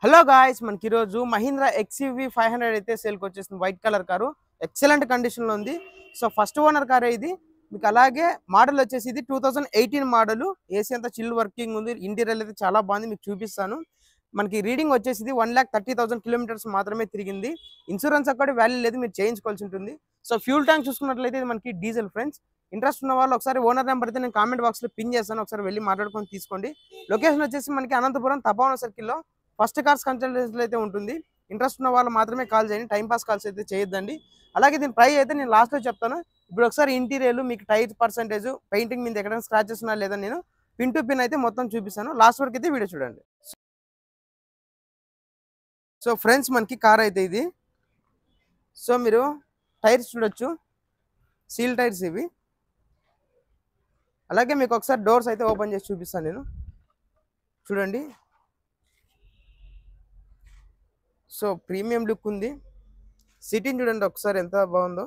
Hello guys, మనకి ఈరోజు Mahindra XUV 500 అయితే సేల్కి వచ్చేసింది. వైట్ కలర్ కారు ఎక్సలెంట్ కండిషన్లో ఉంది. సో ఫస్ట్ ఓనర్ కారే ఇది. మీకు అలాగే మోడల్ వచ్చేసి ఇది 2018 మోడల్. ఏసీ అంతా చిల్ వర్కింగ్ ఉంది. ఇంటీరియర్ అయితే చాలా బాగుంది, మీకు చూపిస్తాను. మనకి రీడింగ్ వచ్చేసి 1,30,000 కిలోమీటర్స్ మాత్రమే తిరిగింది. ఇన్సూరెన్స్ అక్కడ వాల్యూ లేదు, మీరు చేయించుకోవాల్సి ఉంటుంది. సో ఫ్యూల్ ట్యాంక్ చూసుకున్నట్లయితే ఇది మనకి డీజిల్ ఫ్రెండ్స్. ఇంట్రెస్ట్ ఉన్న వాళ్ళు ఒకసారి ఓనర్ నెంబర్ అయితే నేను కామెంట్ బాక్స్లో పిన్ చేస్తాను, ఒకసారి వెళ్ళి మాట్లాడుకొని తీసుకోండి. లొకేషన్ వచ్చేసి మనకి అనంతపురం తపోవన సర్కిల్లో ఫస్ట్ కార్స్ కన్సల్టెన్సీలో అయితే ఉంటుంది. ఇంట్రెస్ట్ ఉన్న వాళ్ళు మాత్రమే కాల్ చేయండి, టైం పాస్ కాల్స్ అయితే చేయొద్దండి. అలాగే దీని ప్రైస్ అయితే నేను లాస్ట్లో చెప్తాను. ఇప్పుడు ఒకసారి ఇంటీరియర్, మీకు టైర్ పర్సెంటేజ్, పెయింటింగ్ మీద ఎక్కడైనా స్క్రాచెస్ ఉన్నా లేదా నేను పిన్ టు పిన్ అయితే మొత్తం చూపిస్తాను. లాస్ట్ వరకు అయితే వీడియో చూడండి. సో ఫ్రెండ్స్, మనకి కార్ అయితే ఇది. సో మీరు టైర్స్ చూడొచ్చు, సీల్ టైర్స్ ఇవి. అలాగే మీకు ఒకసారి డోర్స్ అయితే ఓపెన్ చేసి చూపిస్తాను నేను, చూడండి. సో ప్రీమియం లుక్ ఉంది. సిట్టింగ్ చూడండి ఒకసారి ఎంత బాగుందో.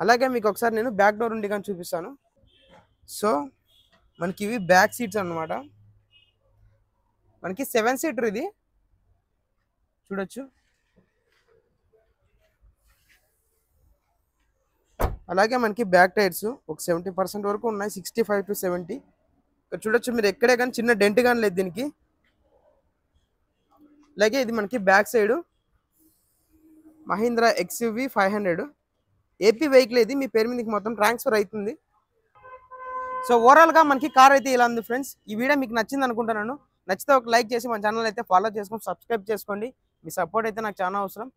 అలాగే మీకు ఒకసారి నేను బ్యాక్ డోర్ ఉండి కానీ చూపిస్తాను. సో మనకి ఇవి బ్యాక్ సీట్స్ అన్నమాట. మనకి 7 సీటర్ ఇది, చూడొచ్చు. అలాగే మనకి బ్యాక్ టైర్స్ ఒక 70% వరకు ఉన్నాయి, 65 to 70. ఇక్కడ చూడొచ్చు మీరు, ఎక్కడే కానీ చిన్న డెంట్ కానీ లేదు దీనికి. అలాగే ఇది మనకి back side Mahindra XUV 500 AP vehicle. ఇది మీ పేరు మీదకి మొత్తం ట్రాన్స్ఫర్ అవుతుంది. సో ఓవరాల్గా మనకి కార్ అయితే ఇలా ఉంది ఫ్రెండ్స్. ఈ వీడియో మీకు నచ్చింది అనుకుంటున్నాను. నచ్చితే ఒక లైక్ చేసి మన ఛానల్ అయితే ఫాలో చేసుకొని సబ్స్క్రైబ్ చేసుకోండి. మీ సపోర్ట్ అయితే నాకు చాలా అవసరం.